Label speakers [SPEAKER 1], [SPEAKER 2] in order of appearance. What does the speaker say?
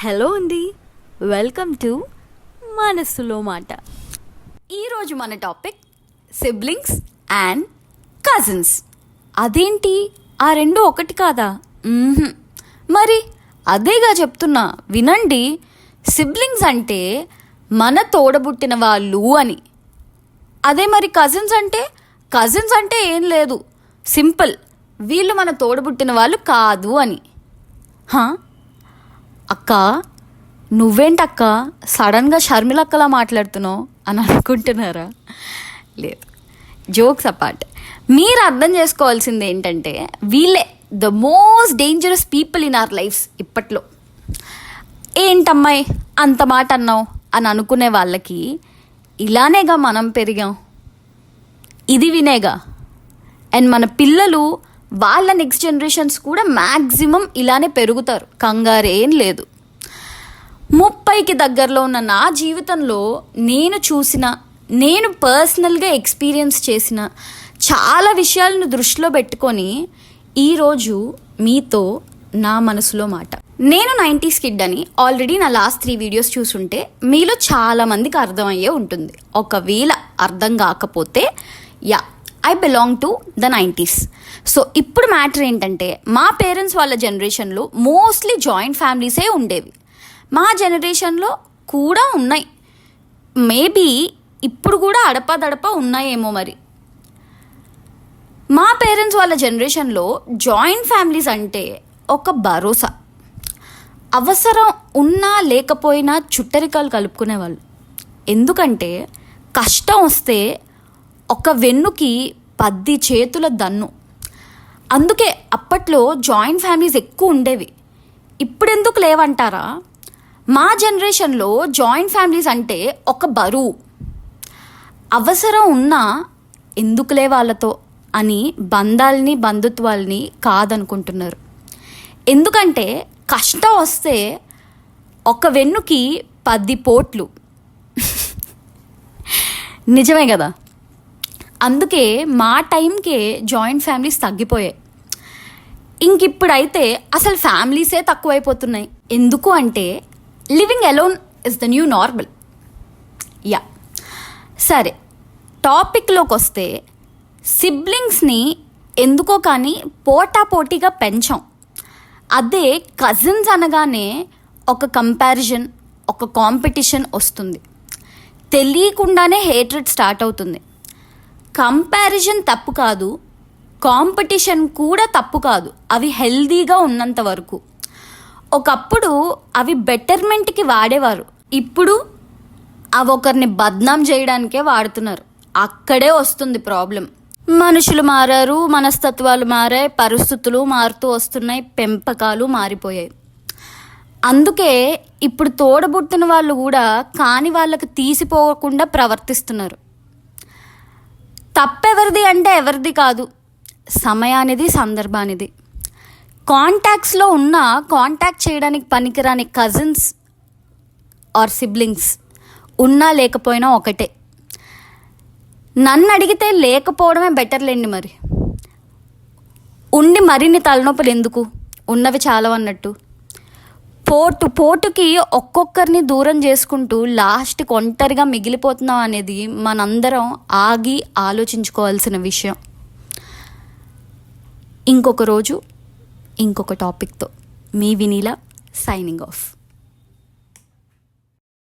[SPEAKER 1] Hello అండి, welcome to మనసులో మాట.
[SPEAKER 2] ఈరోజు మన టాపిక్ సిబ్లింగ్స్ అండ్ కజిన్స్. అదేంటి, ఆ రెండు ఒకటి కాదా? మరి అదేగా చెప్తున్నా, వినండి. సిబ్లింగ్స్ అంటే మన తోడబుట్టిన వాళ్ళు అని. అదే మరి కజిన్స్ అంటే ఏం లేదు, సింపుల్, వీళ్ళు మన తోడబుట్టిన వాళ్ళు కాదు అని. అక్క, నువ్వేంటక్క సడన్గా షర్మిలక్కలా మాట్లాడుతున్నావు అని అనుకుంటున్నారా? లేదు, జోక్స్ అపార్ట్. మీరు అర్థం చేసుకోవాల్సింది ఏంటంటే, వీళ్ళే the most dangerous people in our lives ఇప్పట్లో. ఏంటమ్మాయి అంత మాట అన్నావు అని అనుకునే వాళ్ళకి, ఇలానేగా మనం పెరిగాం, ఇది వినేగా. అండ్ మన పిల్లలు, వాళ్ళ నెక్స్ట్ జనరేషన్స్ కూడా మ్యాక్సిమం ఇలానే పెరుగుతారు, కంగారేం లేదు. 30కి దగ్గరలో ఉన్న నా జీవితంలో నేను పర్సనల్గా ఎక్స్పీరియన్స్ చేసిన చాలా విషయాలను దృష్టిలో పెట్టుకొని ఈరోజు మీతో నా మనసులో మాట. నేను 90s కిడ్ అని ఆల్రెడీ నా లాస్ట్ 3 వీడియోస్ చూసుంటే మీలో చాలామందికి అర్థమయ్యే ఉంటుంది. ఒకవేళ అర్థం కాకపోతే, I belong to the 90s. So ఇప్పుడు మ్యాటర్ ఏంటంటే, మా పేరెంట్స్ వాళ్ళ జనరేషన్లో మోస్ట్లీ జాయింట్ ఫ్యామిలీసే ఉండేవి. మా జనరేషన్లో కూడా ఉన్నాయి, మేబీ ఇప్పుడు కూడా అడపదడప ఉన్నాయేమో మరి. మా పేరెంట్స్ వాళ్ళ జనరేషన్లో జాయింట్ ఫ్యామిలీస్ అంటే ఒక భరోసా. అవసరం ఉన్నా లేకపోయినా చుట్టరికాలు కలుపుకునేవాళ్ళు. ఎందుకంటే కష్టం వస్తే ఒక వెన్నుకి 10 చేతుల దన్ను. అందుకే అప్పట్లో జాయింట్ ఫ్యామిలీస్ ఎక్కువ ఉండేవి. ఇప్పుడెందుకు లేవంటారా? మా జనరేషన్లో జాయింట్ ఫ్యామిలీస్ అంటే ఒక బరువు. అవసరం ఉన్నా ఎందుకులే వాళ్ళతో అని బంధాలని బంధుత్వాల్ని కాదనుకుంటున్నారు. ఎందుకంటే కష్టం వస్తే ఒక వెన్నుకి 10 పోట్లు. నిజమే కదా. అందుకే మా టైంకే జాయింట్ ఫ్యామిలీస్ తగ్గిపోయాయి. ఇంకిప్పుడైతే అసలు ఫ్యామిలీసే తక్కువైపోతున్నాయి. ఎందుకు అంటే living alone is the new normal. సరే, టాపిక్లోకి వస్తే, సిబ్లింగ్స్ని ఎందుకో కానీ పోటాపోటీగా పెంచాం. అదే కజిన్స్ అనగానే ఒక కంపారిజన్, ఒక కాంపిటీషన్ వస్తుంది. తెలియకుండానే హేట్రెడ్ స్టార్ట్ అవుతుంది. కంపారిజన్ తప్పు కాదు, కాంపిటీషన్ కూడా తప్పు కాదు, అవి హెల్దీగా ఉన్నంత వరకు. ఒకప్పుడు అవి బెటర్మెంట్కి వాడేవారు, ఇప్పుడు అవి ఒకరిని బద్నాం చేయడానికే వాడుతున్నారు. అక్కడే వస్తుంది ప్రాబ్లం. మనుషులు మారారు, మనస్తత్వాలు మారాయి, పరిస్థితులు మారుతూ వస్తున్నాయి, పెంపకాలు మారిపోయాయి. అందుకే ఇప్పుడు తోడబుట్టిన వాళ్ళు కూడా కాని వాళ్ళకి తీసిపోకుండా ప్రవర్తిస్తున్నారు. తప్పెవరిది అంటే ఎవరిది కాదు, సమయానిది, సందర్భానిది. కాంటాక్ట్స్లో ఉన్న కాంటాక్ట్ చేయడానికి పనికిరాని కజిన్స్ ఆర్ సిబ్లింగ్స్ ఉన్నా లేకపోయినా ఒకటే. నన్ను అడిగితే లేకపోవడమే బెటర్లేండి. మరి ఉండి మరిన్ని తలనొప్పులు ఎందుకు, ఉన్నవి చాలా అన్నట్టు. పోటుకి ఒక్కొక్కరిని దూరం చేసుకుంటూ లాస్ట్కి ఒంటరిగా మిగిలిపోతున్నాం అనేది మనందరం ఆగి ఆలోచించుకోవాల్సిన విషయం. ఇంకొక రోజు ఇంకొక టాపిక్తో మీ వినీలా, సైనింగ్ ఆఫ్.